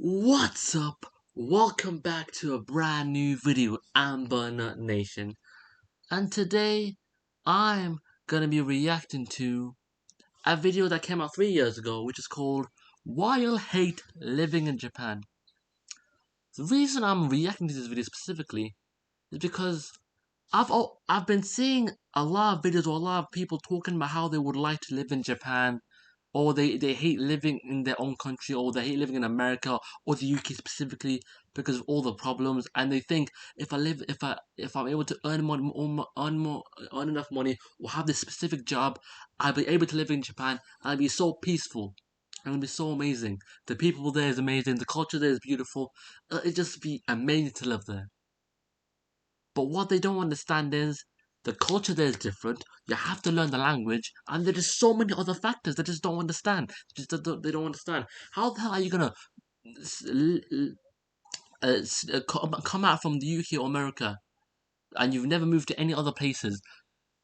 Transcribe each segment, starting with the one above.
What's up? Welcome back to a brand new video, Amber Nut Nation. And today, I'm gonna be reacting to a video that came out 3 years ago, which is called Why You'll Hate Living in Japan. The reason I'm reacting to this video specifically is because I've been seeing a lot of videos or a lot of people talking about how they would like to live in Japan, or they hate living in their own country, or they hate living in America or the UK specifically because of all the problems, and they think if I'm able to earn enough money or have this specific job, I'll be able to live in Japan and I'll be so peaceful and it'll be so amazing. The people there is amazing, the culture there is beautiful. It'll just be amazing to live there. But what they don't understand is the culture there is different. You have to learn the language, and there is so many other factors they just don't understand. They don't understand. How the hell are you gonna come out from the UK or America, and you've never moved to any other places,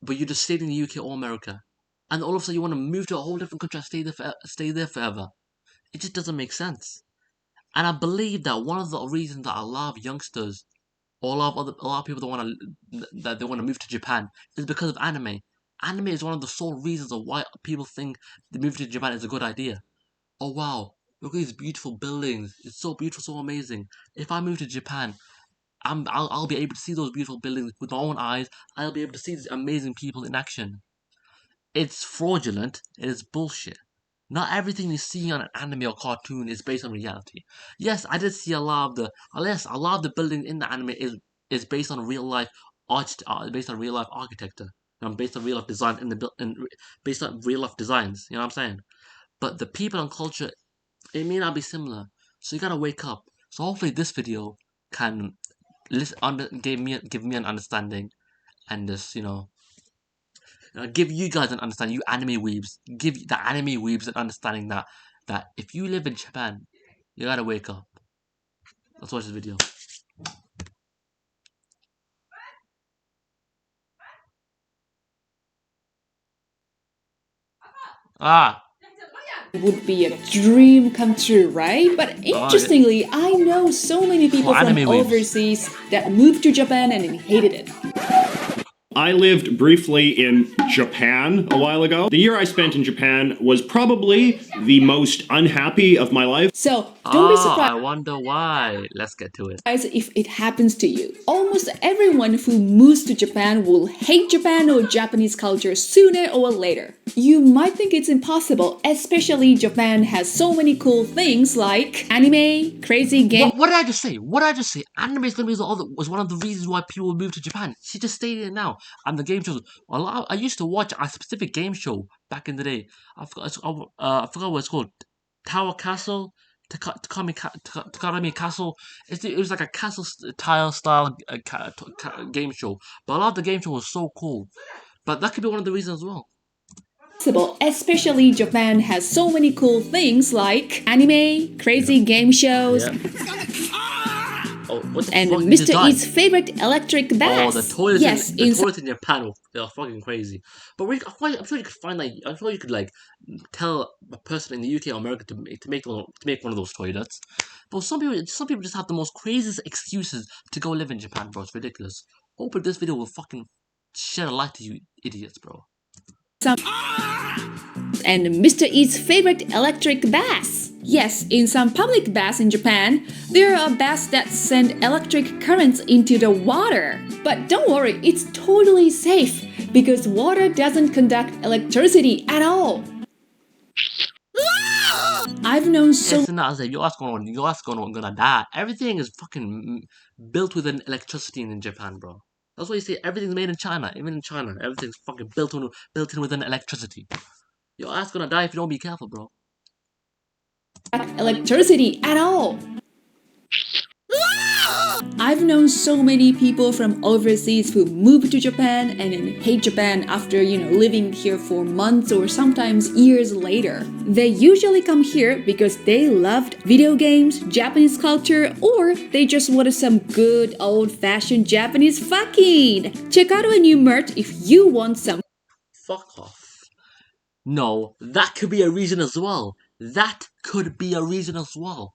but you just stayed in the UK or America, and all of a sudden you want to move to a whole different country and stay there forever? It just doesn't make sense. And I believe that one of the reasons that a lot of youngsters a lot of people that want to move to Japan is because of anime. Anime is one of the sole reasons of why people think the move to Japan is a good idea. Oh wow, look at these beautiful buildings! It's so beautiful, so amazing. If I move to Japan, I'll be able to see those beautiful buildings with my own eyes. I'll be able to see these amazing people in action. It's fraudulent. It is bullshit. Not everything you see on an anime or cartoon is based on reality. Yes, I did see a lot of the building in the anime is based on real life based on real life architecture, based on real life design based on real life designs. You know what I'm saying? But the people and culture, it may not be similar. So you gotta wake up. So hopefully this video can give me an understanding, and just give you guys an understanding, you anime weebs. Give the anime weebs an understanding that if you live in Japan, you gotta wake up. Let's watch this video. Would be a dream come true, right? But interestingly, I know so many people from overseas that moved to Japan and hated it. I lived briefly in Japan a while ago. The year I spent in Japan was probably the most unhappy of my life. So don't be surprised. I wonder why. Let's get to it. If it happens to you. Almost everyone who moves to Japan will hate Japan or Japanese culture sooner or later. You might think it's impossible, especially Japan has so many cool things like anime, crazy games. What did I just say? What did I just say? Anime is was one of the reasons why people moved to Japan. She just stated it now. And the game shows. I used to watch a specific game show back in the day. I forgot what it's called. Tower Castle. Takarami Castle. It was like a castle tile style game show. But a lot of the game show was so cool. But that could be one of the reasons as well. Especially Japan has so many cool things like anime, crazy game shows, and Mr. Eat's favorite electric bath. Oh, the toilets in Japan are fucking crazy. But I'm sure you could find like I'm sure you could like tell a person in the UK or America to make one of those toilets. But some people just have the most craziest excuses to go live in Japan, bro. It's ridiculous. Hopefully this video will fucking shed a light to you idiots, bro. And Mr. Eat's favorite electric baths. Yes, in some public baths in Japan, there are baths that send electric currents into the water. But don't worry, it's totally safe because water doesn't conduct electricity at all. I've known so. It's not as if your ass gonna die. Everything is fucking built with an electricity in Japan, bro. That's why you say everything's made in China. Even in China, everything's fucking built in with an electricity. Your ass gonna die if you don't be careful, bro. Electricity at all. I've known so many people from overseas who moved to Japan and then hate Japan after, living here for months or sometimes years later. They usually come here because they loved video games, Japanese culture, or they just wanted some good old-fashioned Japanese fucking. Check out our new merch if you want some. Fuck off. No, that could be a reason as well. That could be a reason as well.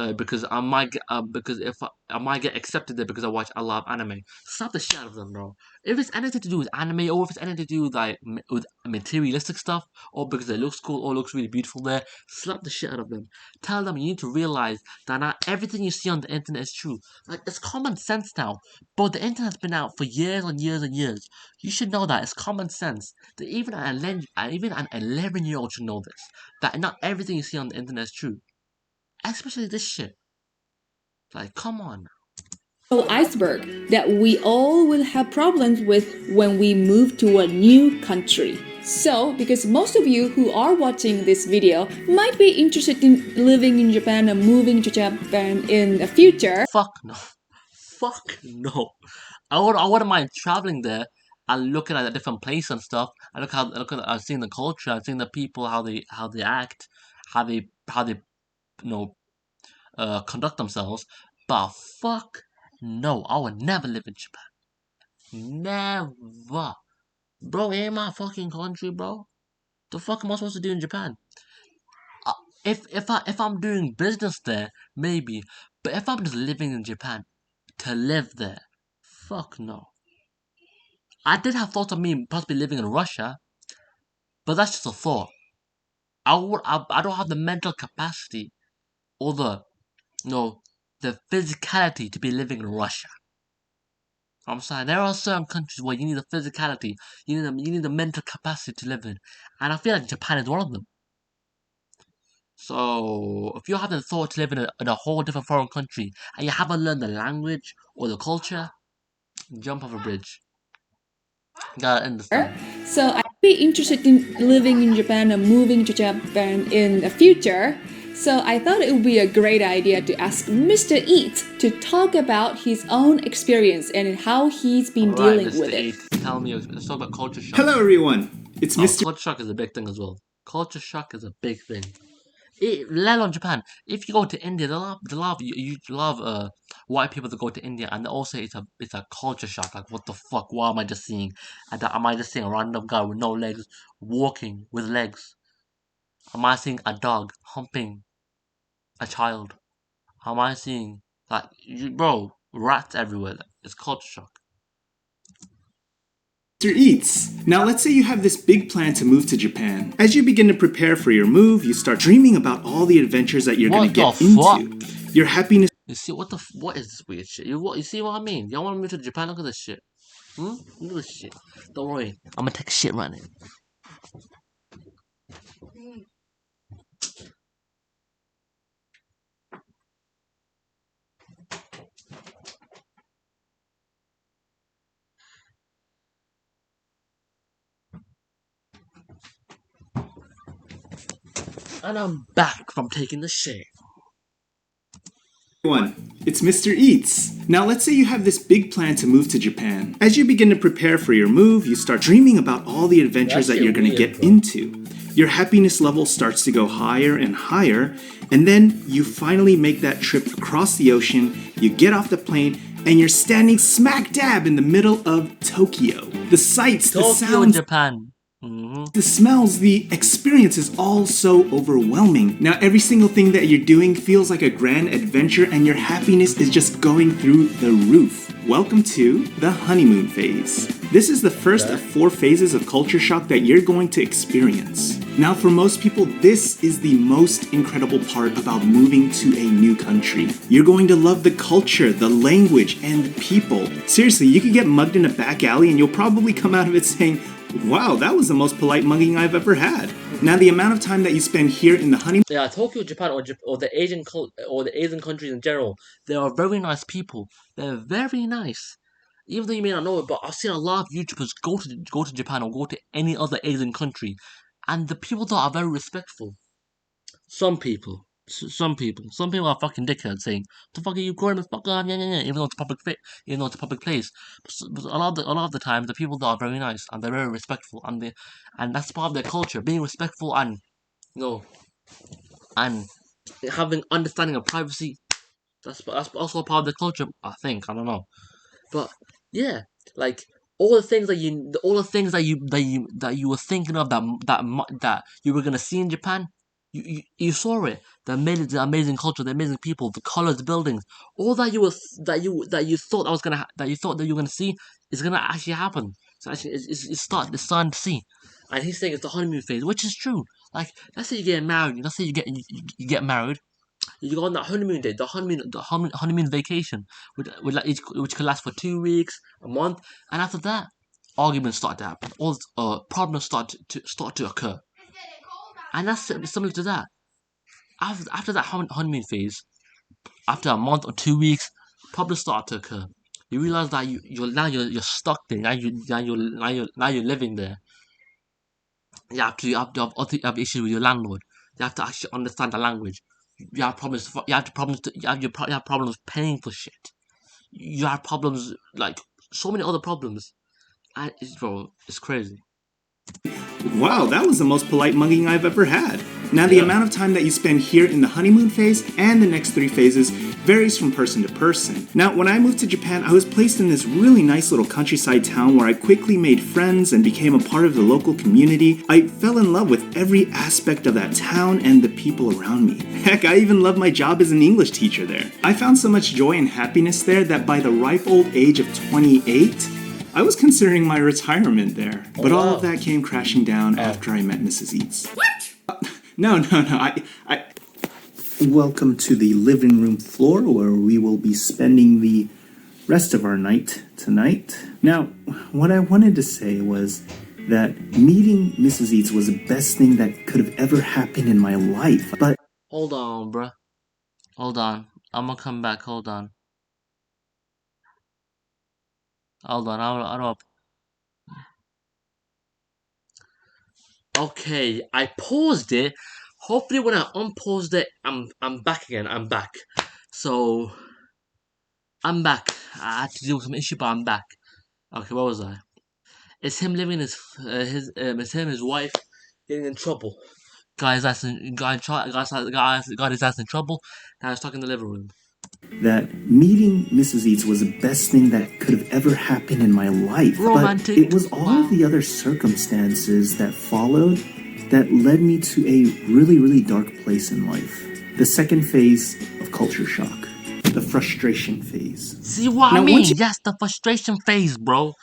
because I might get because if I might get accepted there because I watch a lot of anime. Slap the shit out of them, bro. If it's anything to do with anime, or if it's anything to do with like with materialistic stuff, or because it looks cool or looks really beautiful there, slap the shit out of them. Tell them you need to realize that not everything you see on the internet is true. Like, it's common sense now, but the internet's been out for years and years and years. You should know that it's common sense. That even an 11-year-old should know this. That not everything you see on the internet is true. Especially this shit. Like, come on. Iceberg that we all will have problems with when we move to a new country. So, because most of you who are watching this video might be interested in living in Japan and moving to Japan in the future. Fuck no. Fuck no. I wouldn't mind traveling there and looking at the different places and stuff. Seeing the culture, seeing the people, how they act, how they conduct themselves. But fuck no, I would never live in Japan. Never. Bro, it ain't my fucking country, bro. The fuck am I supposed to do in Japan? If I'm doing business there, maybe. But if I'm just living in Japan to live there, fuck no. I did have thoughts of me possibly living in Russia, but that's just a thought. I don't have the mental capacity or the physicality to be living in Russia. I'm saying there are certain countries where you need the physicality, you need the mental capacity to live in, and I feel like Japan is one of them. So if you're having the thought to live in a whole different foreign country and you haven't learned the language or the culture, jump off a bridge. Gotta understand. So I'd be interested in living in Japan and moving to Japan in the future. So I thought it would be a great idea to ask Mr. Eat to talk about his own experience and how he's been dealing Mr. with Eat, it. tell me, let's talk about culture shock. Hello, everyone. It's Mr. Culture shock is a big thing as well. Culture shock is a big thing. Let alone Japan. If you go to India, a lot of white people that go to India, and they all say it's a culture shock. Like, what the fuck? What am I just seeing? Am I just seeing a random guy with no legs walking with legs? Am I seeing a dog humping a child? Am I seeing bro, rats everywhere? It's culture shock. Eats. Now, let's say you have this big plan to move to Japan. As you begin to prepare for your move, you start dreaming about all the adventures that you're going to get into. Your happiness. You see what is this weird shit? You see what I mean? Y'all want to move to Japan? Look at this shit. Look at this shit. Don't worry, I'm gonna take a shit right now. And I'm back from taking the shit. It's Mr. Eats. Now, let's say you have this big plan to move to Japan. As you begin to prepare for your move, you start dreaming about all the adventures that you're going to get into. Your happiness level starts to go higher and higher, and then you finally make that trip across the ocean, you get off the plane, and you're standing smack dab in the middle of Tokyo. The sights, the sounds, Japan. The smells, the experience is all so overwhelming. Now every single thing that you're doing feels like a grand adventure and your happiness is just going through the roof. Welcome to the honeymoon phase. This is the first of 4 phases of culture shock that you're going to experience. Now for most people, this is the most incredible part about moving to a new country. You're going to love the culture, the language, and the people. Seriously, you could get mugged in a back alley and you'll probably come out of it saying, wow, that was the most polite mugging I've ever had. Now, the amount of time that you spend here in the honeymoon... Yeah, Tokyo, Japan, or the Asian countries in general, they are very nice people. They're very nice. Even though you may not know it, but I've seen a lot of YouTubers go to Japan or go to any other Asian country, and the people there are very respectful. Some people are fucking dickheads saying, "The fuck are you going to fuck off?" Yeah, even though it's a public place. But a lot of the time, the people there are very nice and they're very respectful, and that's part of their culture, being respectful and and having understanding of privacy. That's also part of the culture, I think. I don't know, but yeah, like all the things that you were thinking of that you were gonna see in Japan. You saw it. The amazing culture, the amazing people, the colors, the buildings, all that you thought that you were gonna see is gonna actually happen. So actually, it's starting to see. And he's saying it's the honeymoon phase, which is true. Like, let's say you get married. Let's say you get married. You go on that honeymoon day, honeymoon vacation, which could last for 2 weeks, a month, and after that, arguments start to happen. All problems start to occur, and that's similar to that. After that honeymoon phase, after a month or 2 weeks, problems start to occur. You realize that you're stuck there. Now you're living there. You have issues with your landlord. You have to actually understand the language. You have problems. You have problems paying for shit. You have problems like so many other problems. And it's crazy. Wow, that was the most polite mugging I've ever had. Now, the amount of time that you spend here in the honeymoon phase and the next 3 phases varies from person to person. Now, when I moved to Japan, I was placed in this really nice little countryside town where I quickly made friends and became a part of the local community. I fell in love with every aspect of that town and the people around me. Heck, I even loved my job as an English teacher there. I found so much joy and happiness there that by the ripe old age of 28, I was considering my retirement there. But all of that came crashing down after I met Mrs. Eats. What? No. I. Welcome to the living room floor where we will be spending the rest of our night tonight. Now, what I wanted to say was that meeting Mrs. Eats was the best thing that could have ever happened in my life. But Hold on, bruh. Hold on. I'm gonna come back. Hold on. I don't. Okay, I paused it. Hopefully, when I unpaused it, I'm back again. I'm back. So I'm back. I had to deal with some issue, but I'm back. Okay, where was I? It's him living it's him, his wife, getting in trouble. Got his ass in trouble. Now he's stuck in the living room. that meeting Mrs. Eats was the best thing that could have ever happened in my life. Romantic. But it was all the other circumstances that followed that led me to a really, really dark place in life. The second phase of culture shock. The frustration phase. See what Now, I mean? once you- Yes, the frustration phase, bro.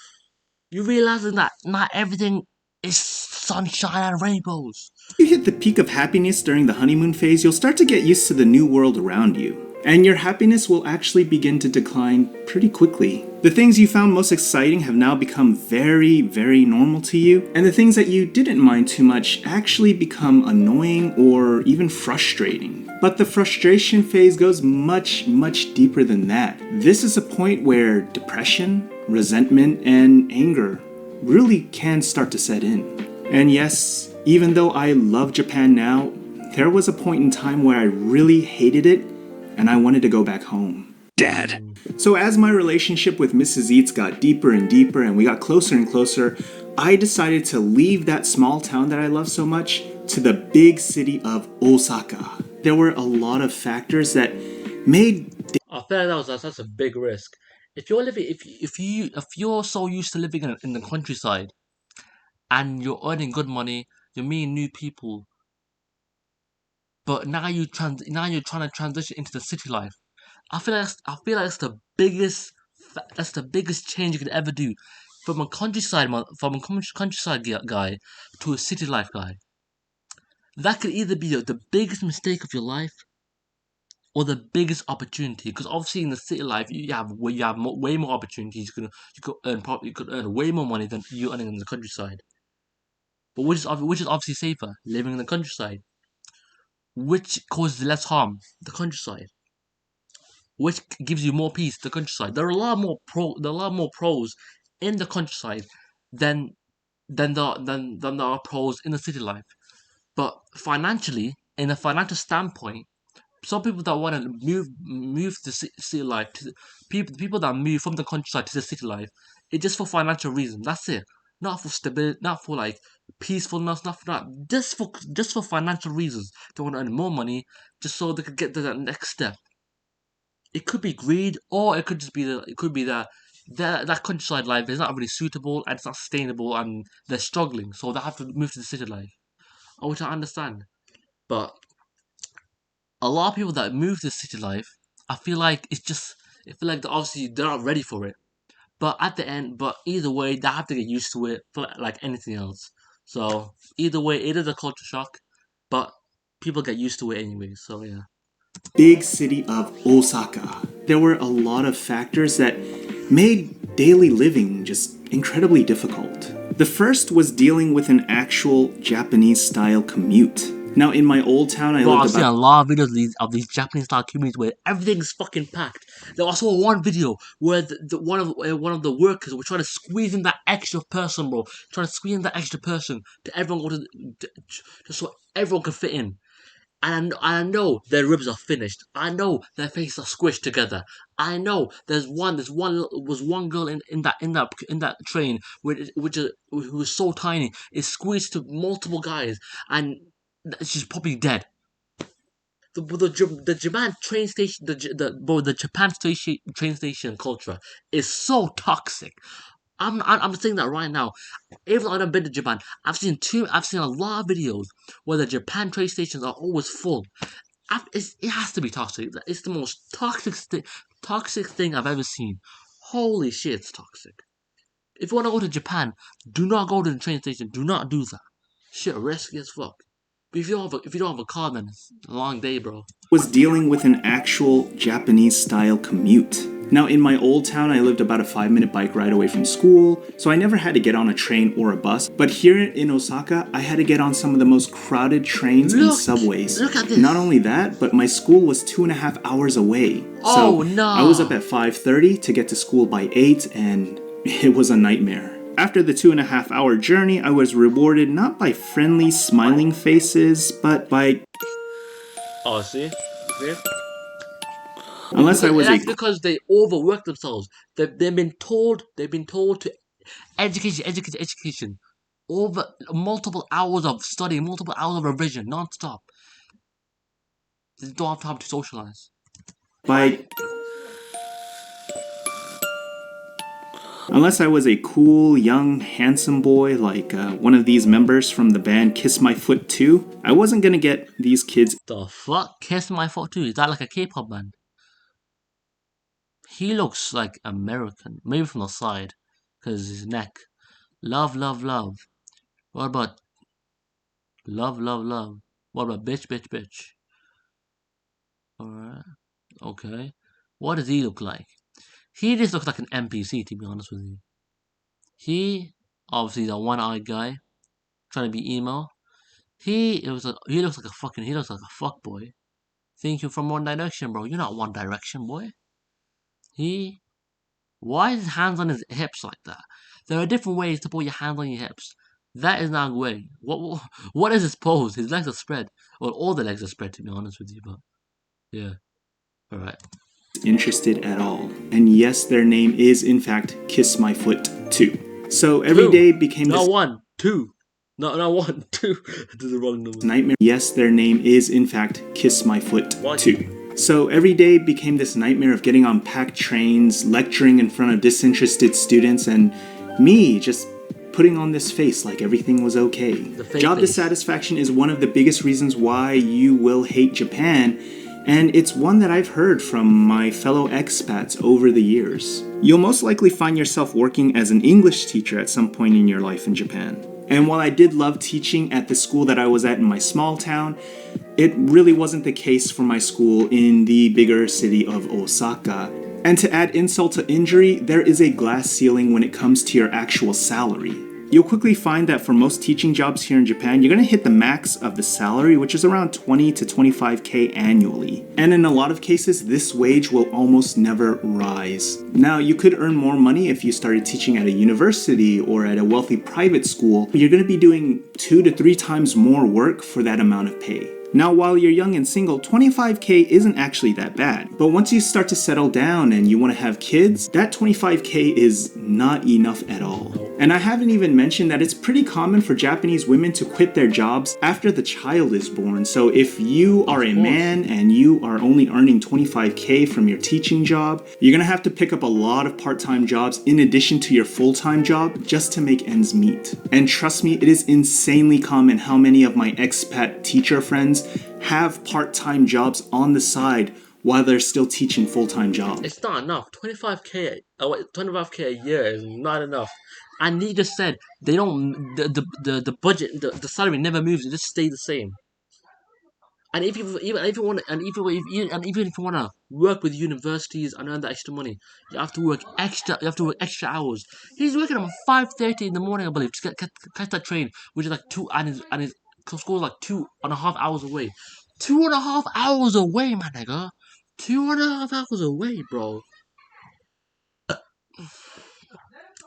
You realizing that not everything is sunshine and rainbows. You hit the peak of happiness during the honeymoon phase, you'll start to get used to the new world around you. And your happiness will actually begin to decline pretty quickly. The things you found most exciting have now become very, very normal to you, and the things that you didn't mind too much actually become annoying or even frustrating. But the frustration phase goes much, much deeper than that. This is a point where depression, resentment, and anger really can start to set in. And yes, even though I love Japan now, there was a point in time where I really hated it and I wanted to go back home. Dad, So as my relationship with Mrs. Eats got deeper and deeper and we got closer and closer, I decided to leave that small town that I love so much to the big city of Osaka. There were a lot of factors that made I feel like that's a big risk. If you're living, if you're so used to living in the countryside, and you're earning good money, you're meeting new people, but now you're trying to transition into the city life. I feel like that's the biggest change you could ever do, from a countryside guy to a city life guy. That could either be the biggest mistake of your life or the biggest opportunity. Because obviously in the city life you have way more opportunities. You could earn way more money than you earning in the countryside. But which is obviously safer, living in the countryside. Which causes less harm, the countryside. Which gives you more peace, the countryside. There are a lot more pros in the countryside than there are pros in the city life. But financially, in a financial standpoint, some people that want to move to city life, people that move from the countryside to the city life, it's just for financial reasons. That's it. Not for stability, not for like peacefulness, not for that. Just for financial reasons. They want to earn more money, just so they could get to that next step. It could be greed, or it could just be that countryside life is not really suitable and it's not sustainable, and they're struggling, so they have to move to the city life. Which I understand. But a lot of people that move to city life, I feel like obviously they're not ready for it. But at the end, but either way, they have to get used to it, like anything else. So either way, it is a culture shock, but people get used to it anyway. So yeah. Big city of Osaka. There were a lot of factors that made daily living just incredibly difficult. The first was dealing with an actual Japanese style commute. Now, in my old town, I Bro, I've lived seen a about lot of videos of these Japanese style communities where everything's fucking packed. There was also one video where one of the workers were trying to squeeze in that extra person, bro. Trying to squeeze in that extra person to everyone just so everyone can fit in. And I know their ribs are finished. I know their faces are squished together. I know there's one girl in that train who was so tiny, is squeezed to multiple guys, and she's probably dead. The Japan train station, the Japan station train station culture is so toxic. I'm saying that right now. Even though I've never been to Japan, I've seen a lot of videos where the Japan train stations are always full. It has to be toxic. It's the most toxic thing I've ever seen. Holy shit, it's toxic. If you want to go to Japan, do not go to the train station. Do not do that. Shit, risky as fuck. But if you don't have a car, then it's a long day, bro. was dealing with an actual Japanese style commute. Now, in my old town, I lived about a 5-minute bike ride away from school, so I never had to get on a train or a bus. But here in Osaka, I had to get on some of the most crowded trains and subways. Look at this. Not only that, but my school was 2.5 hours away. Oh, so no. I was up at 5:30 to get to school by 8, and it was a nightmare. After the 2.5-hour journey, I was rewarded not by friendly, smiling faces, but by... Oh, see? Unless I was That's a... because they overwork themselves. They've been told to education. Over multiple hours of study, multiple hours of revision, non-stop. They don't have time to socialize. Unless I was a cool, young, handsome boy like one of these members from the band Kiss My Foot 2, I wasn't gonna get these kids. The fuck? Kiss My Foot 2? Is that like a K-pop band? He looks like American. Maybe from the side. Because his neck. Love, love, love. What about... Love, love, love. What about bitch, bitch, bitch? Alright. Okay. What does he look like? He just looks like an NPC, to be honest with you. He, obviously, the one-eyed guy, trying to be emo. He looks like a fuckboy. Think you're from One Direction, bro. You're not One Direction, boy. Why is his hands on his hips like that? There are different ways to put your hands on your hips. That is not a way. What is his pose? His legs are spread. Well, all the legs are spread, to be honest with you, but yeah. Alright. Interested at all. And yes, their name is in fact Kiss My Foot 2. So every day became Not this... one, two. Not 1, 2. This is the wrong number. Nightmare. Yes, their name is in fact Kiss My Foot 2. So every day became this nightmare of getting on packed trains, lecturing in front of disinterested students, and me just putting on this face like everything was okay. Job dissatisfaction is one of the biggest reasons why you will hate Japan, and it's one that I've heard from my fellow expats over the years. You'll most likely find yourself working as an English teacher at some point in your life in Japan. And while I did love teaching at the school that I was at in my small town, it really wasn't the case for my school in the bigger city of Osaka. And to add insult to injury, there is a glass ceiling when it comes to your actual salary. You'll quickly find that for most teaching jobs here in Japan, you're going to hit the max of the salary, which is around 20 to 25k annually. And in a lot of cases, this wage will almost never rise. Now, you could earn more money if you started teaching at a university or at a wealthy private school, but you're going to be doing 2 to 3 times more work for that amount of pay. Now, while you're young and single, 25k isn't actually that bad. But once you start to settle down and you want to have kids, that 25k is not enough at all. And I haven't even mentioned that it's pretty common for Japanese women to quit their jobs after the child is born. So if you are a man and you are only earning 25K from your teaching job, you're gonna have to pick up a lot of part-time jobs in addition to your full-time job just to make ends meet. And trust me, it is insanely common how many of my expat teacher friends have part-time jobs on the side while they're still teaching full-time jobs. It's not enough. 25K a year is not enough. And he just said they don't. The budget, the salary never moves. It just stays the same. And if you even if you want and even if you want to work with universities and earn that extra money, you have to work extra. You have to work extra hours. He's working at 5:30 in the morning, I believe, to catch that train, which is like his school is like 2.5 hours away. 2.5 hours away, my nigga. 2.5 hours away, bro.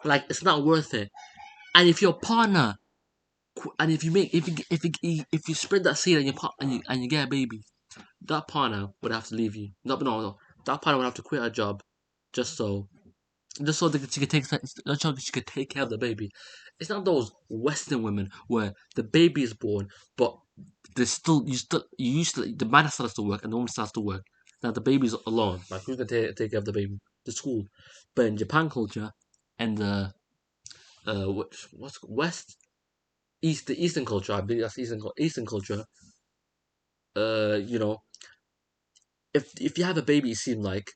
Like, it's not worth it. And if your partner, and if you spread that seed and you get a baby, that partner would have to leave you. No. That partner would have to quit her job, just so that she could take care of the baby. It's not those Western women where the baby is born, but the man still has to work and the woman still has to work. Now the baby's alone. Like, who's gonna take care of the baby? The school. But in Japan culture and the the Eastern culture, I believe that's Eastern culture. You know, if you have a baby, it seems like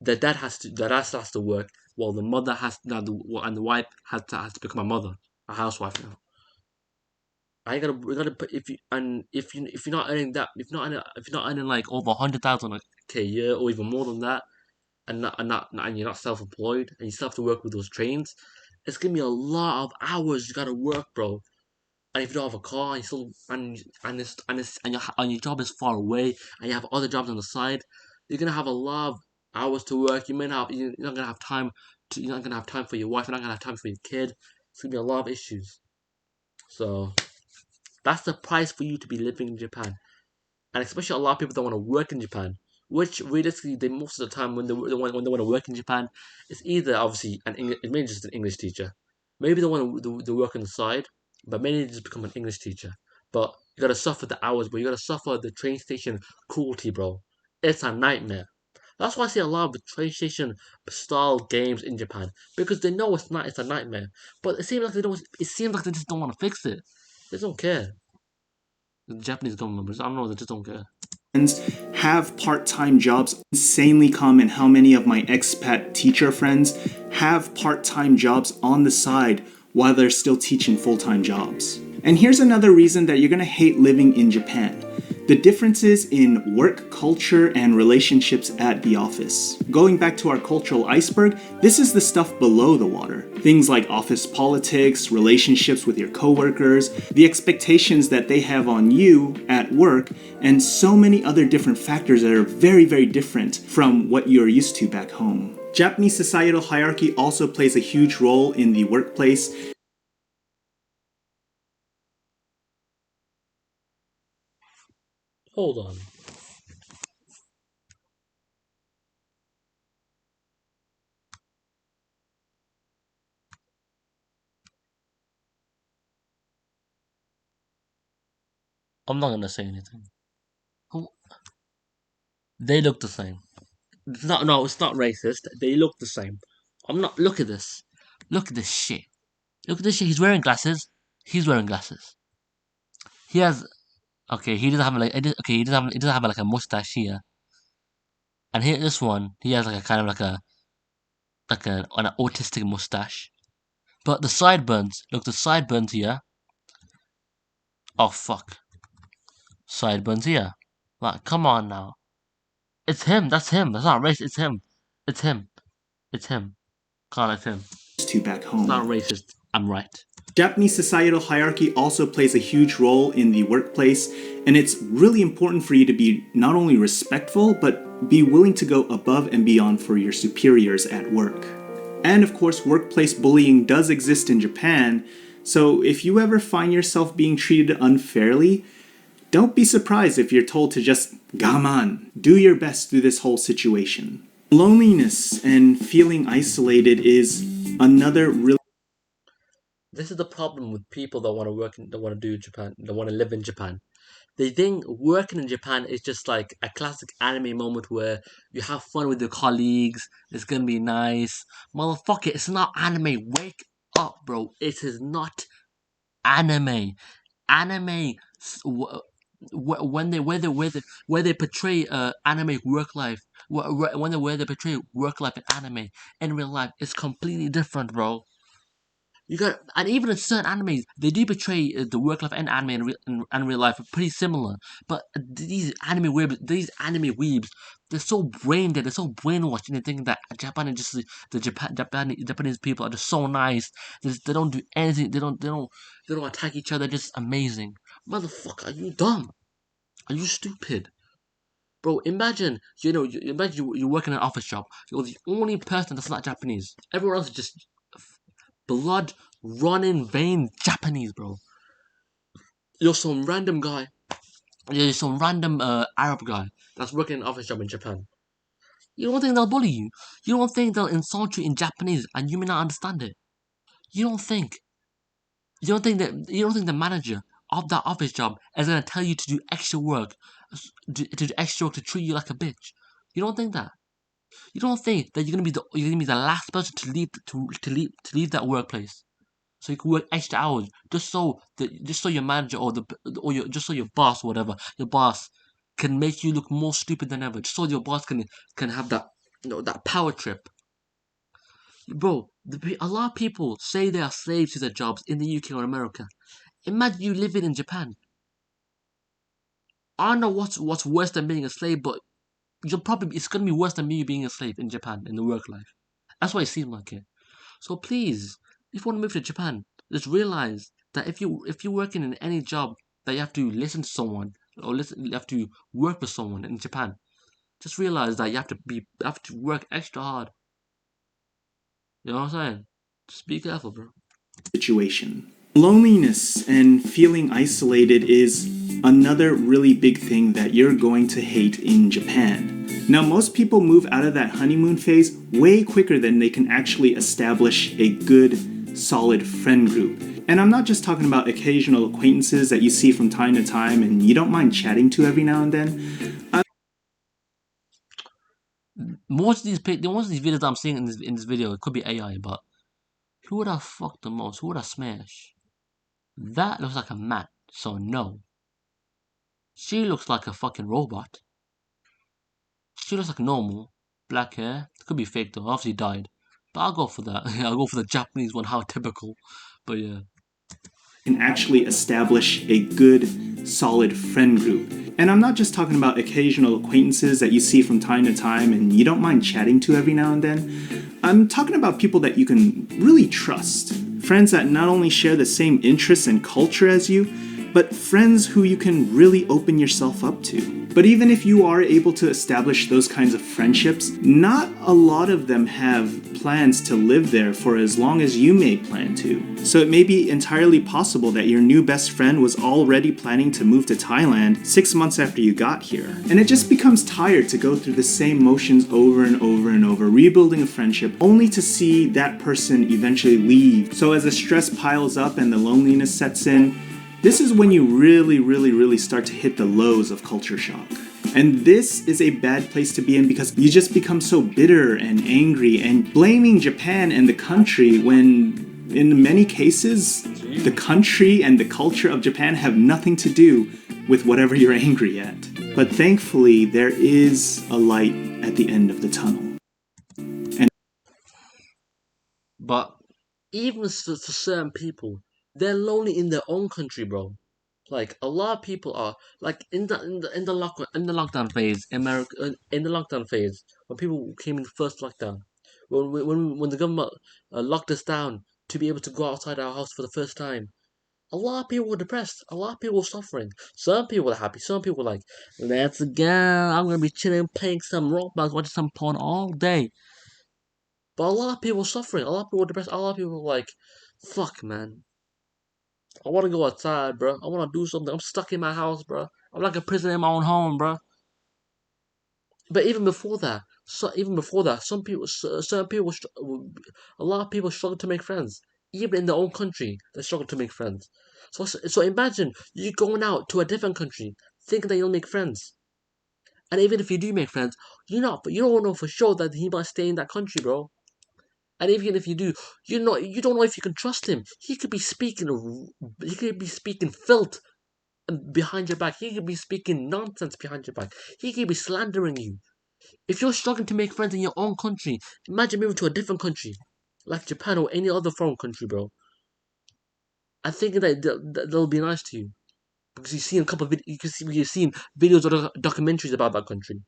the dad has to work, while the mother and the wife has to become a mother, a housewife now. We gotta put if you're not earning that, if you're not earning like over 100,000 a year or even more than that, and you're not self-employed and you still have to work with those trains, it's gonna be a lot of hours you gotta work, bro. And if you don't have a car, and you still and your job is far away, and you have other jobs on the side, you're gonna have a lot of hours to work. You're not gonna have time you're not gonna have time for your wife. You're not gonna have time for your kid. It's gonna be a lot of issues. So that's the price for you to be living in Japan, and especially a lot of people don't want to work in Japan. Which realistically, they most of the time when they want to work in Japan, it's either obviously it may just an English teacher, maybe they want to work on the side, but mainly just become an English teacher. But you gotta suffer the hours, but you gotta suffer the train station cruelty, bro. It's a nightmare. That's why I see a lot of the train station style games in Japan, because they know it's not. It's a nightmare. But it seems like they don't. It seems like they just don't want to fix it. They don't care. The Japanese government, I don't know. They just don't care. Have part-time jobs. Insanely common how many of my expat teacher friends have part-time jobs on the side while they're still teaching full-time jobs. And here's another reason that you're gonna hate living in Japan: the differences in work culture and relationships at the office. Going back to our cultural iceberg, this is the stuff below the water. Things like office politics, relationships with your coworkers, the expectations that they have on you at work, and so many other different factors that are very, very different from what you're used to back home. Japanese societal hierarchy also plays a huge role in the workplace. Hold on. I'm not gonna say anything. They look the same. It's not racist. They look the same. I'm not. Look at this. Look at this shit. Look at this shit. He's wearing glasses. He's wearing glasses. He has. Okay, he doesn't have like. Okay, he doesn't have like a mustache here. And here, this one, he has like a kind of like an autistic mustache. But the sideburns. Look, the sideburns here. Oh fuck. Sideburns here. Like, come on now. It's him. That's him. That's not racist. It's him. It's him. It's him. Can't it's him. To back home. It's not racist. I'm right. Japanese societal hierarchy also plays a huge role in the workplace, and it's really important for you to be not only respectful, but be willing to go above and beyond for your superiors at work. And of course, workplace bullying does exist in Japan, so if you ever find yourself being treated unfairly, don't be surprised if you're told to just gaman, do your best through this whole situation. Loneliness and feeling isolated is another really This is the problem with people that want to work that want to do Japan, that want to live in Japan. They think working in Japan is just like a classic anime moment where you have fun with your colleagues. It's gonna be nice, motherfucker. It's not anime. Wake up, bro. It is not anime. Anime when they where they portray anime work life when they where they portray work life in anime in real life, it's completely different, bro. You got, and even in certain animes, they do portray the work life and anime and real life are pretty similar. But these anime weebs, they're so brain dead, they're so brainwashed, and they think that Japan is just Japanese people are just so nice. They don't do anything. They don't attack each other. Just amazing, motherfucker. Are you dumb? Are you stupid? Bro, imagine, you work in an office job. You're the only person that's not Japanese. Everyone else is just blood running vein Japanese, bro. You're some random guy. You're some random Arab guy that's working in an office job in Japan. You don't think they'll bully you? You don't think they'll insult you in Japanese and you may not understand it? You don't think? You don't think the manager of that office job is gonna tell you to do extra work, to treat you like a bitch? You don't think that? You don't think that you're gonna be the last person to leave that workplace, so you can work extra hours just so your manager just so your boss or whatever, your boss can make you look more stupid than ever, just so your boss can have that that power trip. Bro, a lot of people say they are slaves to their jobs in the UK or America. Imagine you living in Japan. I don't know what's worse than being a slave, but it's gonna be worse than me being a slave in Japan in the work life. That's why it seems like it. So please, if you want to move to Japan, just realize that if you're working in any job that you have to listen to someone or you have to work with someone in Japan, just realize that you have to work extra hard. You know what I'm saying? Just be careful, bro. Situation. Loneliness and feeling isolated is another really big thing that you're going to hate in Japan. Now, most people move out of that honeymoon phase way quicker than they can actually establish a good, solid friend group. And I'm not just talking about occasional acquaintances that you see from time to time and you don't mind chatting to every now and then. Most of these videos I'm seeing in this video, it could be AI, but who would have fucked the most? Who would have smashed? That looks like a man, so no. She looks like a fucking robot. She looks like normal. Black hair. It could be fake though. Obviously died. But I'll go for that. I'll go for the Japanese one. How typical. But yeah. Can actually establish a good, solid friend group. And I'm not just talking about occasional acquaintances that you see from time to time and you don't mind chatting to every now and then. I'm talking about people that you can really trust. Friends that not only share the same interests and culture as you, but friends who you can really open yourself up to. But even if you are able to establish those kinds of friendships, not a lot of them have plans to live there for as long as you may plan to. So it may be entirely possible that your new best friend was already planning to move to Thailand 6 months after you got here. And it just becomes tired to go through the same motions over and over and over, rebuilding a friendship only to see that person eventually leave. So as the stress piles up and the loneliness sets in, this is when you really start to hit the lows of culture shock. And this is a bad place to be in because you just become so bitter and angry and blaming Japan and the country when in many cases the country and the culture of Japan have nothing to do with whatever you're angry at. But thankfully there is a light at the end of the tunnel. But even for certain people, they're lonely in their own country, bro. Like a lot of people are like in the lockdown phase, in the lockdown phase when people came in the first lockdown, when the government locked us down to be able to go outside our house for the first time. A lot of people were depressed. A lot of people were suffering. Some people were happy. Some people were like, let's go. I'm gonna be chilling, playing some Roblox, watching some porn all day. But a lot of people were suffering. A lot of people were depressed. A lot of people were like, fuck, man. I want to go outside, bro. I want to do something. I'm stuck in my house, bro. I'm like a prisoner in my own home, bro. But even before that, some people, a lot of people struggle to make friends. even in their own country, they struggle to make friends. So imagine you going out to a different country, thinking that you'll make friends. And even if you do make friends, you don't know for sure that he might stay in that country, bro. And even if you do, you don't know if you can trust him. He could be speaking filth behind your back. He could be speaking nonsense behind your back. He could be slandering you. If you're struggling to make friends in your own country, imagine moving to a different country, like Japan or any other foreign country, bro. And thinking that they'll be nice to you because you've seen you've seen videos or documentaries about that country.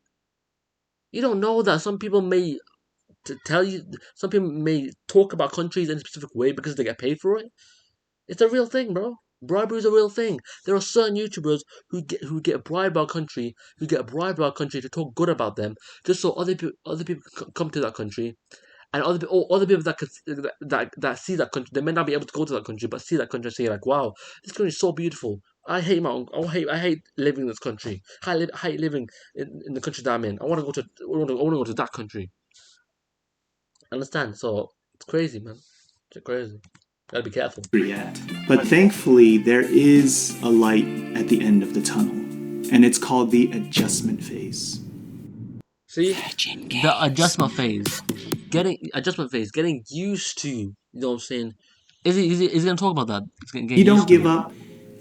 You don't know that some people may some people may talk about countries in a specific way because they get paid for it. It's a real thing, bro. Bribery is a real thing. There are certain YouTubers who get bribed by a country, to talk good about them, just so other people come to that country, and other people that see that country, they may not be able to go to that country, but see that country and say like, wow, this country is so beautiful. I hate I hate living in this country. I hate living in the country that I'm in. I want to go to that country. Understand? So it's crazy, man. It's crazy. Gotta be careful. Yet. But thankfully, there is a light at the end of the tunnel, and it's called the adjustment phase. See, the adjustment phase, getting used to. You know what I'm saying? Is he gonna talk about that? You don't give up.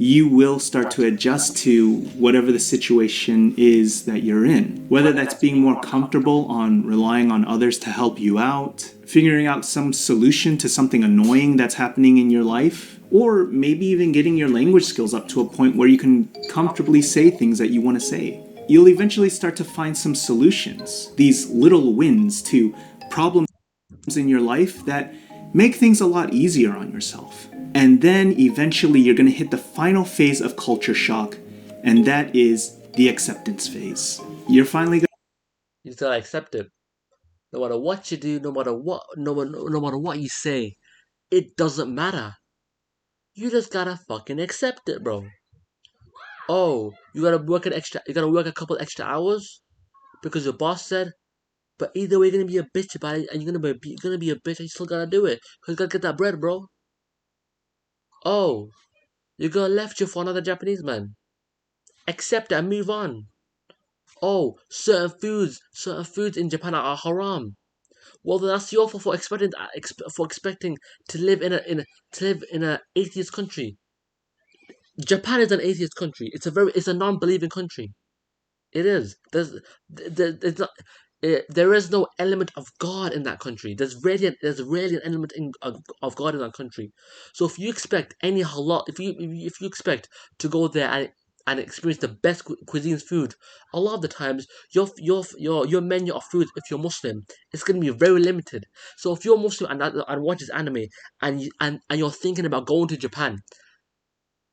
You will start to adjust to whatever the situation is that you're in. Whether that's being more comfortable on relying on others to help you out, figuring out some solution to something annoying that's happening in your life, or maybe even getting your language skills up to a point where you can comfortably say things that you want to say. You'll eventually start to find some solutions, these little wins to problems in your life that make things a lot easier on yourself. And then eventually you're going to hit the final phase of culture shock, and that is the acceptance phase. You're finally going You just gotta accept it. No matter what you do, no matter what you say, it doesn't matter. You just gotta fucking accept it, bro. Oh, you gotta work a couple extra hours because your boss said. But either way, you're gonna be a bitch about it, and you're gonna be a bitch, and you still gotta do it because you gotta get that bread, bro. Oh, you're gonna left you for another Japanese man. Accept it and move on. Oh, certain foods in Japan are haram. Well, then that's your fault for expecting to live in a atheist country. Japan is an atheist country. It's a non-believing country. It is. There is no element of God in that country. There's rarely an element of God in that country. So if you expect any halal, if you expect to go there and experience the best cuisine food, a lot of the times your menu of food, if you're Muslim, it's going to be very limited. So if you're Muslim and watches anime and you're thinking about going to Japan,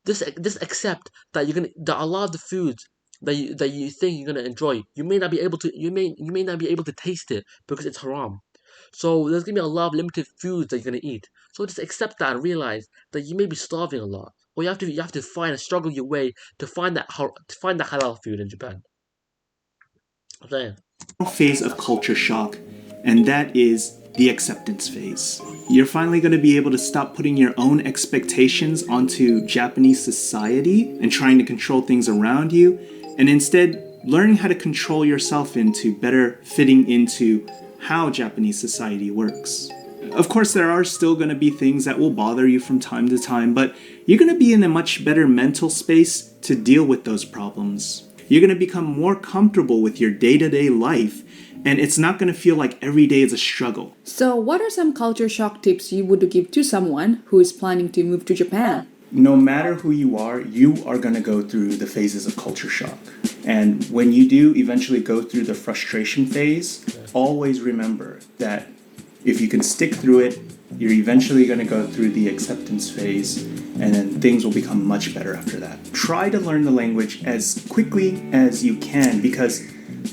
just accept that that a lot of the foods that you think you're gonna enjoy, you may not be able to taste it because it's haram. So there's gonna be a lot of limited foods that you're gonna eat. So just accept that and realize that you may be starving a lot, or you have to struggle your way to find that halal food in Japan. I'm saying. phase of culture shock, and that is the acceptance phase. You're finally going to be able to stop putting your own expectations onto Japanese society and trying to control things around you, and instead learning how to control yourself into better fitting into how Japanese society works. Of course, there are still going to be things that will bother you from time to time, but you're going to be in a much better mental space to deal with those problems. You're going to become more comfortable with your day-to-day life, and it's not going to feel like every day is a struggle. So, what are some culture shock tips you would give to someone who is planning to move to Japan? No matter who you are going to go through the phases of culture shock. And when you do eventually go through the frustration phase, always remember that if you can stick through it, you're eventually going to go through the acceptance phase, and then things will become much better after that. Try to learn the language as quickly as you can, because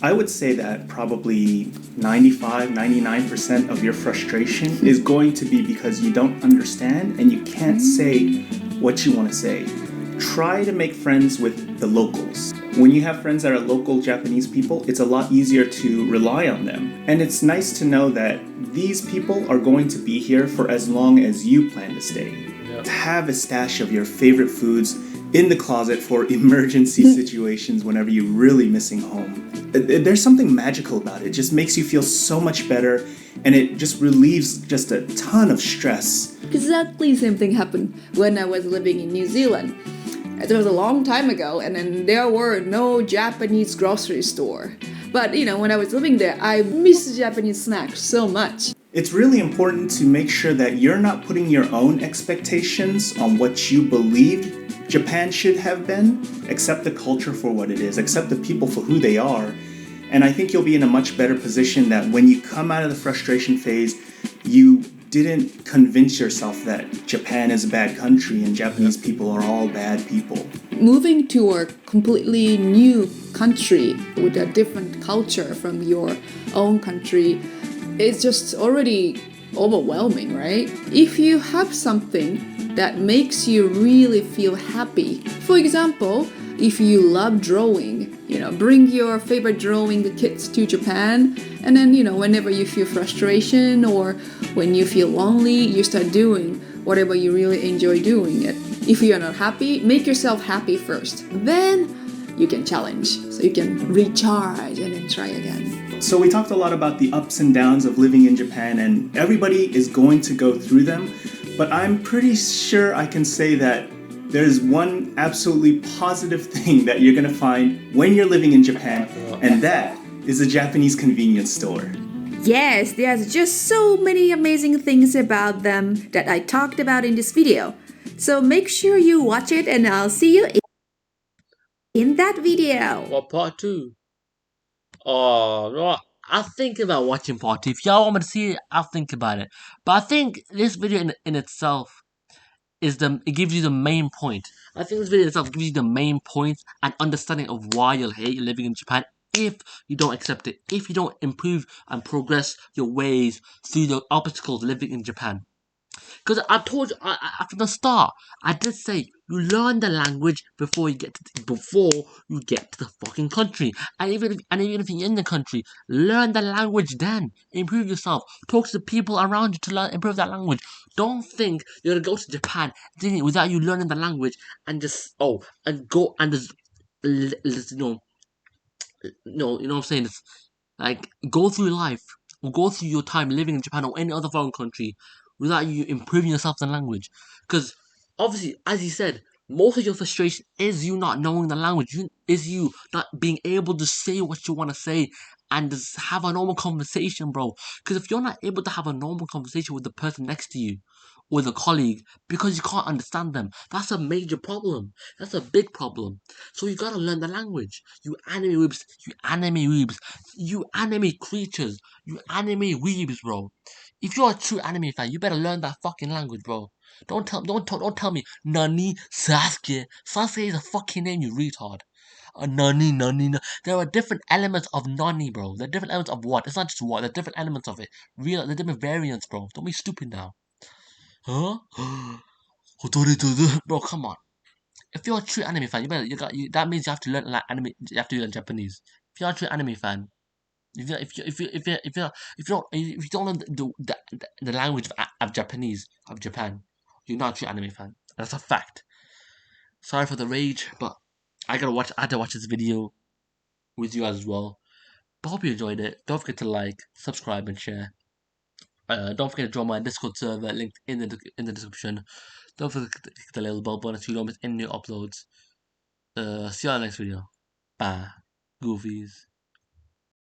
I would say that probably 95-99% of your frustration is going to be because you don't understand and you can't say what you want to say. Try to make friends with the locals. When you have friends that are local Japanese people, it's a lot easier to rely on them. And it's nice to know that these people are going to be here for as long as you plan to stay. Yep. Have a stash of your favorite foods in the closet for emergency situations whenever you're really missing home. There's something magical about it. It just makes you feel so much better, and it just relieves just a ton of stress. Exactly same thing happened when I was living in New Zealand. It was a long time ago, and then there were no Japanese grocery store. But when I was living there, I missed Japanese snacks so much. It's really important to make sure that you're not putting your own expectations on what you believe Japan should have been. Accept the culture for what it is, accept the people for who they are. And I think you'll be in a much better position that when you come out of the frustration phase, you didn't convince yourself that Japan is a bad country and Japanese people are all bad people. Moving to a completely new country with a different culture from your own country is just already overwhelming, right? If you have something that makes you really feel happy, for example, if you love drawing, bring your favorite drawing kits to Japan, and then, whenever you feel frustration or when you feel lonely, you start doing whatever you really enjoy doing it. If you're not happy, make yourself happy first. Then you can challenge, so you can recharge and then try again. So we talked a lot about the ups and downs of living in Japan, and everybody is going to go through them, but I'm pretty sure I can say that there's one absolutely positive thing that you're going to find when you're living in Japan, and that is a Japanese convenience store. Yes, there's just so many amazing things about them that I talked about in this video. So make sure you watch it, and I'll see you in that video. What, part 2? Oh, no, I'll think about watching part 2. If y'all want me to see it, I'll think about it. But I think this video in itself it gives you the main point. I think this video itself gives you the main point and understanding of why you'll hate living in Japan if you don't accept it, if you don't improve and progress your ways through the obstacles living in Japan. Because I told you from the start, I did say you learn the language before you get to the fucking country. And even if you're in the country, learn the language then. Improve yourself. Talk to the people around you to improve that language. Don't think you're gonna go to Japan without you learning the language and just go and just you know what I'm saying? It's like go through life or go through your time living in Japan or any other foreign country without you improving yourself in language. Because obviously, as you said, most of your frustration is you not knowing the language, is you not being able to say what you want to say and just have a normal conversation, bro. Because if you're not able to have a normal conversation with the person next to you or the colleague because you can't understand them, that's a major problem. That's a big problem. So you gotta learn the language. You anime weebs, you anime creatures, you anime weebs, bro. If you're a true anime fan, you better learn that fucking language, bro. Don't tell me Nani Sasuke. Sasuke is a fucking name, you retard. Nani. There are different elements of Nani, bro. There are different elements of what. It's not just what. There are different elements of it. There are different variants, bro. Don't be stupid now. Huh? Bro, come on. If you're a true anime fan, that means you have to learn anime. You have to learn Japanese. If you're a true anime fan, if you don't learn the language of Japanese of Japan, you're not a true anime fan. That's a fact. Sorry for the rage, but I had to watch this video with you guys as well. But hope you enjoyed it. Don't forget to like, subscribe, and share. Don't forget to join my Discord server linked in the description. Don't forget to click the little bell button so you don't miss any new uploads. See you on the next video. Bye, goofies.